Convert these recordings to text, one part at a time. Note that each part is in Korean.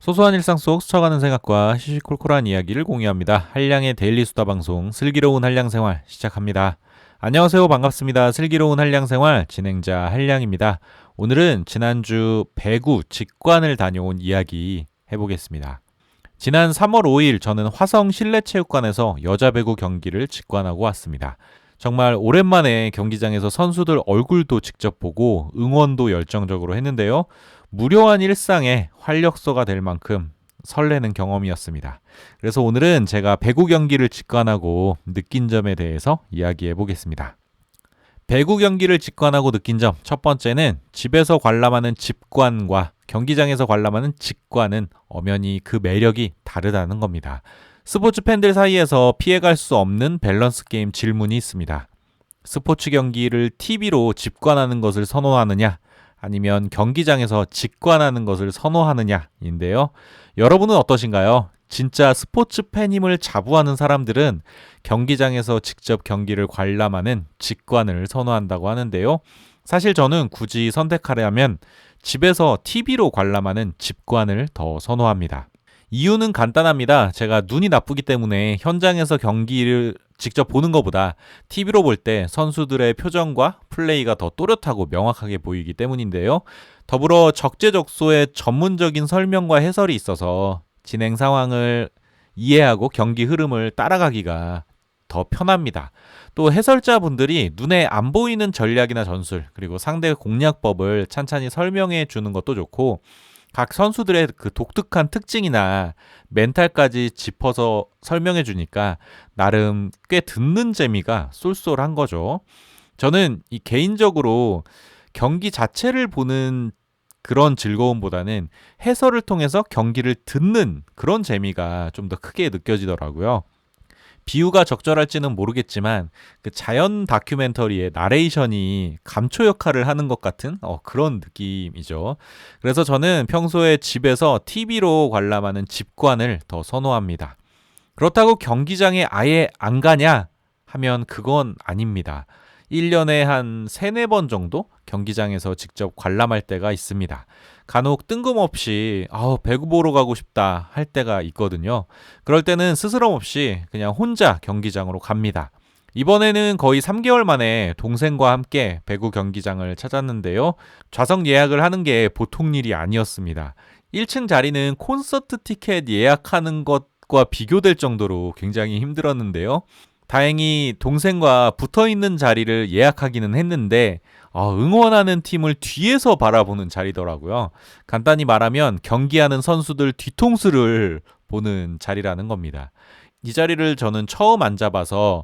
소소한 일상 속 스쳐가는 생각과 시시콜콜한 이야기를 공유합니다. 한량의 데일리 수다 방송 슬기로운 한량 생활 시작합니다. 안녕하세요. 반갑습니다. 슬기로운 한량 생활 진행자 한량입니다. 오늘은 지난주 배구 직관을 다녀온 이야기 해보겠습니다. 지난 3월 5일 저는 화성 실내체육관에서 여자 배구 경기를 직관하고 왔습니다. 정말 오랜만에 경기장에서 선수들 얼굴도 직접 보고 응원도 열정적으로 했는데요. 무료한 일상에 활력소가 될 만큼 설레는 경험이었습니다. 그래서 오늘은 제가 배구 경기를 직관하고 느낀 점에 대해서 이야기해 보겠습니다. 배구 경기를 직관하고 느낀 점 첫 번째는 집에서 관람하는 집관과 경기장에서 관람하는 직관은 엄연히 그 매력이 다르다는 겁니다. 스포츠 팬들 사이에서 피해갈 수 없는 밸런스 게임 질문이 있습니다. 스포츠 경기를 TV로 직관하는 것을 선호하느냐 아니면 경기장에서 직관하는 것을 선호하느냐인데요. 여러분은 어떠신가요? 진짜 스포츠 팬임을 자부하는 사람들은 경기장에서 직접 경기를 관람하는 직관을 선호한다고 하는데요. 사실 저는 굳이 선택하려면 집에서 TV로 관람하는 직관을 더 선호합니다. 이유는 간단합니다. 제가 눈이 나쁘기 때문에 현장에서 경기를 직접 보는 것보다 TV로 볼 때 선수들의 표정과 플레이가 더 또렷하고 명확하게 보이기 때문인데요. 더불어 적재적소의 전문적인 설명과 해설이 있어서 진행 상황을 이해하고 경기 흐름을 따라가기가 더 편합니다. 또 해설자분들이 눈에 안 보이는 전략이나 전술 그리고 상대 공략법을 찬찬히 설명해 주는 것도 좋고 각 선수들의 그 독특한 특징이나 멘탈까지 짚어서 설명해 주니까 나름 꽤 듣는 재미가 쏠쏠한 거죠. 저는 이 개인적으로 경기 자체를 보는 그런 즐거움보다는 해설을 통해서 경기를 듣는 그런 재미가 좀 더 크게 느껴지더라고요. 비유가 적절할지는 모르겠지만 그 자연 다큐멘터리의 나레이션이 감초 역할을 하는 것 같은 그런 느낌이죠. 그래서 저는 평소에 집에서 TV로 관람하는 집관을 더 선호합니다. 그렇다고 경기장에 아예 안 가냐 하면 그건 아닙니다. 1년에 한 3, 4번 정도 경기장에서 직접 관람할 때가 있습니다. 간혹 뜬금없이 배구 보러 가고 싶다 할 때가 있거든요. 그럴 때는 스스럼 없이 그냥 혼자 경기장으로 갑니다. 이번에는 거의 3개월 만에 동생과 함께 배구 경기장을 찾았는데요. 좌석 예약을 하는 게 보통 일이 아니었습니다. 1층 자리는 콘서트 티켓 예약하는 것과 비교될 정도로 굉장히 힘들었는데요. 다행히 동생과 붙어있는 자리를 예약하기는 했는데 응원하는 팀을 뒤에서 바라보는 자리더라고요. 간단히 말하면 경기하는 선수들 뒤통수를 보는 자리라는 겁니다. 이 자리를 저는 처음 앉아봐서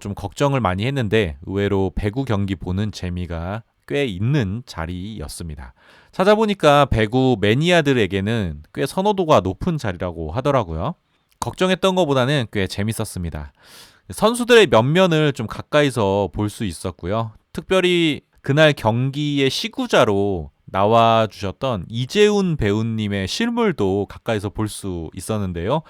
좀 걱정을 많이 했는데 의외로 배구 경기 보는 재미가 꽤 있는 자리였습니다. 찾아보니까 배구 매니아들에게는 꽤 선호도가 높은 자리라고 하더라고요. 걱정했던 것보다는 꽤 재밌었습니다. 선수들의 면면을 좀 가까이서 볼 수 있었고요. 특별히 그날 경기의 시구자로 나와 주셨던 이재훈 배우님의 실물도 가까이서 볼 수 있었는데요.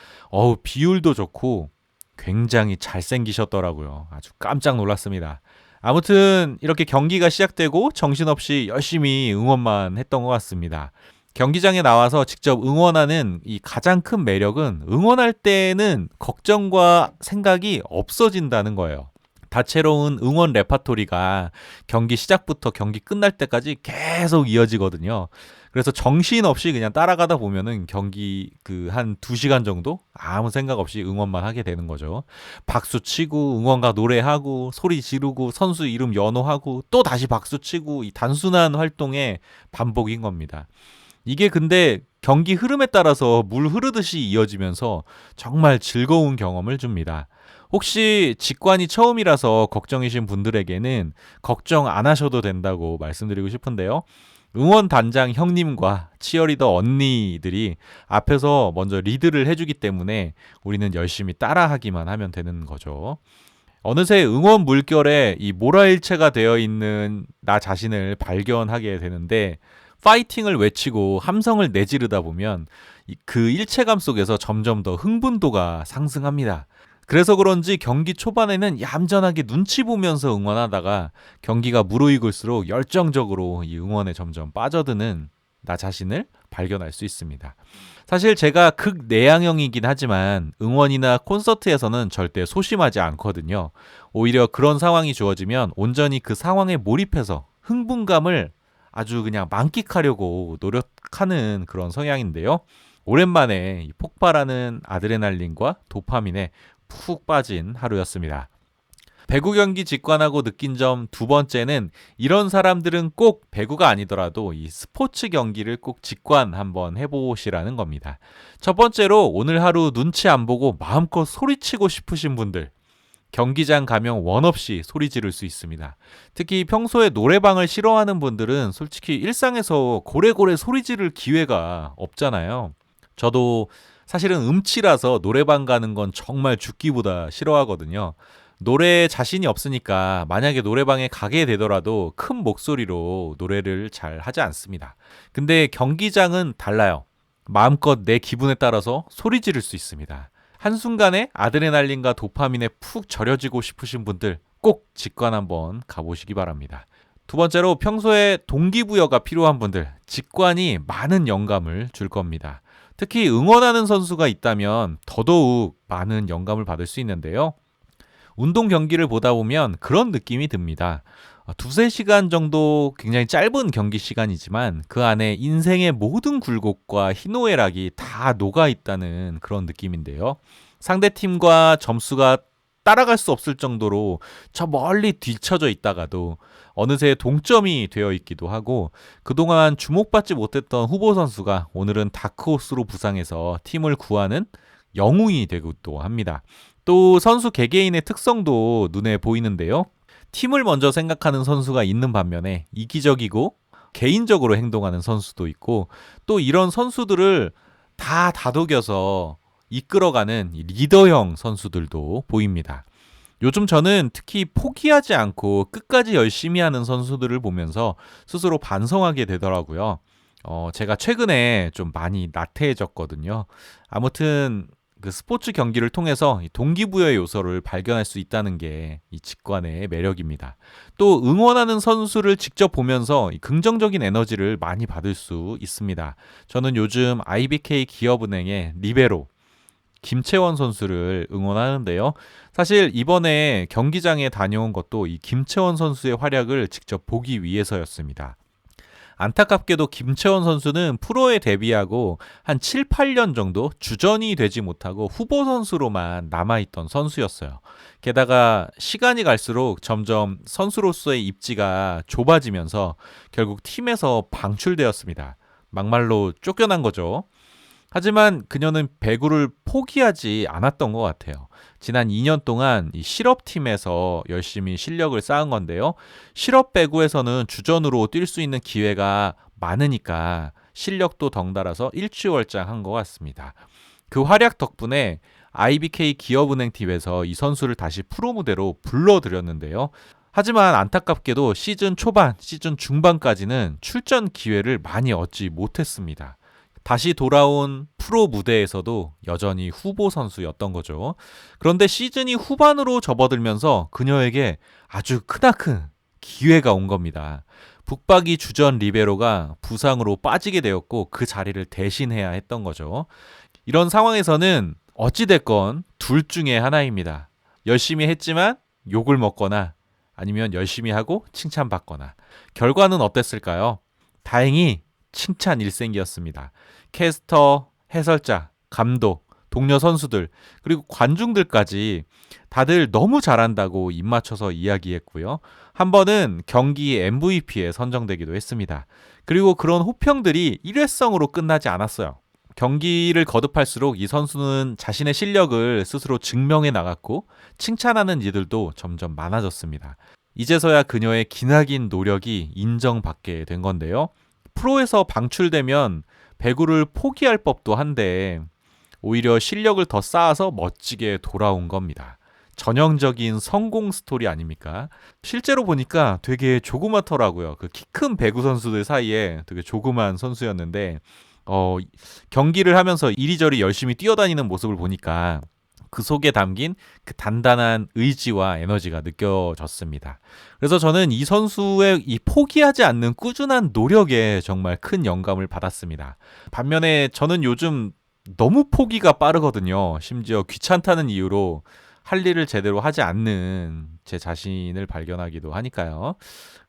비율도 좋고 굉장히 잘생기셨더라고요. 아주 깜짝 놀랐습니다. 아무튼 이렇게 경기가 시작되고 정신없이 열심히 응원만 했던 것 같습니다. 경기장에 나와서 직접 응원하는 이 가장 큰 매력은 응원할 때는 걱정과 생각이 없어진다는 거예요. 다채로운 응원 레파토리가 경기 시작부터 경기 끝날 때까지 계속 이어지거든요. 그래서 정신없이 그냥 따라가다 보면은 경기 한 2시간 정도 아무 생각 없이 응원만 하게 되는 거죠. 박수 치고 응원가 노래하고 소리 지르고 선수 이름 연호하고 또 다시 박수 치고 이 단순한 활동의 반복인 겁니다. 이게 근데 경기 흐름에 따라서 물 흐르듯이 이어지면서 정말 즐거운 경험을 줍니다. 혹시 직관이 처음이라서 걱정이신 분들에게는 걱정 안 하셔도 된다고 말씀드리고 싶은데요. 응원단장 형님과 치어리더 언니들이 앞에서 먼저 리드를 해주기 때문에 우리는 열심히 따라하기만 하면 되는 거죠. 어느새 응원 물결에 이 모라일체가 되어 있는 나 자신을 발견하게 되는데 파이팅을 외치고 함성을 내지르다 보면 그 일체감 속에서 점점 더 흥분도가 상승합니다. 그래서 그런지 경기 초반에는 얌전하게 눈치 보면서 응원하다가 경기가 무르익을수록 열정적으로 이 응원에 점점 빠져드는 나 자신을 발견할 수 있습니다. 사실 제가 극내향형이긴 하지만 응원이나 콘서트에서는 절대 소심하지 않거든요. 오히려 그런 상황이 주어지면 온전히 그 상황에 몰입해서 흥분감을 아주 그냥 만끽하려고 노력하는 그런 성향인데요. 오랜만에 폭발하는 아드레날린과 도파민에 푹 빠진 하루였습니다. 배구 경기 직관하고 느낀 점 두 번째는 이런 사람들은 꼭 배구가 아니더라도 이 스포츠 경기를 꼭 직관 한번 해보시라는 겁니다. 첫 번째로 오늘 하루 눈치 안 보고 마음껏 소리치고 싶으신 분들, 경기장 가면 원 없이 소리 지를 수 있습니다. 특히 평소에 노래방을 싫어하는 분들은 솔직히 일상에서 고래고래 소리 지를 기회가 없잖아요. 저도 사실은 음치라서 노래방 가는 건 정말 죽기보다 싫어하거든요. 노래에 자신이 없으니까 만약에 노래방에 가게 되더라도 큰 목소리로 노래를 잘 하지 않습니다. 근데 경기장은 달라요. 마음껏 내 기분에 따라서 소리 지를 수 있습니다. 한순간에 아드레날린과 도파민에 푹 절여지고 싶으신 분들 꼭 직관 한번 가보시기 바랍니다. 두 번째로 평소에 동기부여가 필요한 분들, 직관이 많은 영감을 줄 겁니다. 특히 응원하는 선수가 있다면 더더욱 많은 영감을 받을 수 있는데요. 운동 경기를 보다 보면 그런 느낌이 듭니다. 두세 시간 정도 굉장히 짧은 경기 시간이지만 그 안에 인생의 모든 굴곡과 희노애락이 다 녹아 있다는 그런 느낌인데요. 상대팀과 점수가 따라갈 수 없을 정도로 저 멀리 뒤처져 있다가도 어느새 동점이 되어 있기도 하고 그동안 주목받지 못했던 후보 선수가 오늘은 다크호스로 부상해서 팀을 구하는 영웅이 되기도 합니다. 또 선수 개개인의 특성도 눈에 보이는데요. 팀을 먼저 생각하는 선수가 있는 반면에 이기적이고 개인적으로 행동하는 선수도 있고 또 이런 선수들을 다 다독여서 이끌어가는 리더형 선수들도 보입니다. 요즘 저는 특히 포기하지 않고 끝까지 열심히 하는 선수들을 보면서 스스로 반성하게 되더라고요. 제가 최근에 좀 많이 나태해졌거든요. 아무튼 그 스포츠 경기를 통해서 동기부여의 요소를 발견할 수 있다는 게 이 직관의 매력입니다. 또 응원하는 선수를 직접 보면서 긍정적인 에너지를 많이 받을 수 있습니다. 저는 요즘 IBK 기업은행의 리베로 김채원 선수를 응원하는데요. 사실 이번에 경기장에 다녀온 것도 이 김채원 선수의 활약을 직접 보기 위해서였습니다. 안타깝게도 김채원 선수는 프로에 데뷔하고 한 7, 8년 정도 주전이 되지 못하고 후보 선수로만 남아있던 선수였어요. 게다가 시간이 갈수록 점점 선수로서의 입지가 좁아지면서 결국 팀에서 방출되었습니다. 막말로 쫓겨난 거죠. 하지만 그녀는 배구를 포기하지 않았던 것 같아요. 지난 2년 동안 이 실업팀에서 열심히 실력을 쌓은 건데요. 실업 배구에서는 주전으로 뛸 수 있는 기회가 많으니까 실력도 덩달아서 일취월장한 것 같습니다. 그 활약 덕분에 IBK 기업은행 팀에서 이 선수를 다시 프로 무대로 불러들였는데요. 하지만 안타깝게도 시즌 초반, 시즌 중반까지는 출전 기회를 많이 얻지 못했습니다. 다시 돌아온 프로 무대에서도 여전히 후보 선수였던 거죠. 그런데 시즌이 후반으로 접어들면서 그녀에게 아주 크나큰 기회가 온 겁니다. 북박이 주전 리베로가 부상으로 빠지게 되었고 그 자리를 대신해야 했던 거죠. 이런 상황에서는 어찌됐건 둘 중에 하나입니다. 열심히 했지만 욕을 먹거나 아니면 열심히 하고 칭찬받거나. 결과는 어땠을까요? 다행히 칭찬 일생이었습니다. 캐스터, 해설자, 감독, 동료 선수들, 그리고 관중들까지 다들 너무 잘한다고 입맞춰서 이야기했고요. 한 번은 경기 MVP에 선정되기도 했습니다. 그리고 그런 호평들이 일회성으로 끝나지 않았어요. 경기를 거듭할수록 이 선수는 자신의 실력을 스스로 증명해 나갔고 칭찬하는 이들도 점점 많아졌습니다. 이제서야 그녀의 기나긴 노력이 인정받게 된 건데요. 프로에서 방출되면 배구를 포기할 법도 한데 오히려 실력을 더 쌓아서 멋지게 돌아온 겁니다. 전형적인 성공 스토리 아닙니까? 실제로 보니까 되게 조그맣더라고요. 그 키 큰 배구 선수들 사이에 되게 조그만 선수였는데 경기를 하면서 이리저리 열심히 뛰어다니는 모습을 보니까 그 속에 담긴 그 단단한 의지와 에너지가 느껴졌습니다. 그래서 저는 이 선수의 이 포기하지 않는 꾸준한 노력에 정말 큰 영감을 받았습니다. 반면에 저는 요즘 너무 포기가 빠르거든요. 심지어 귀찮다는 이유로 할 일을 제대로 하지 않는 제 자신을 발견하기도 하니까요.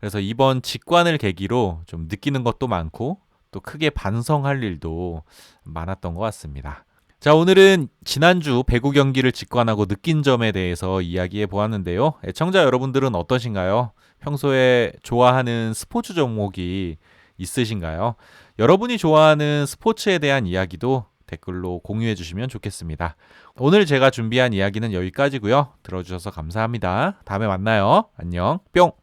그래서 이번 직관을 계기로 좀 느끼는 것도 많고 또 크게 반성할 일도 많았던 것 같습니다. 자, 오늘은 지난주 배구 경기를 직관하고 느낀 점에 대해서 이야기해 보았는데요. 애청자 여러분들은 어떠신가요? 평소에 좋아하는 스포츠 종목이 있으신가요? 여러분이 좋아하는 스포츠에 대한 이야기도 댓글로 공유해 주시면 좋겠습니다. 오늘 제가 준비한 이야기는 여기까지고요. 들어주셔서 감사합니다. 다음에 만나요. 안녕. 뿅.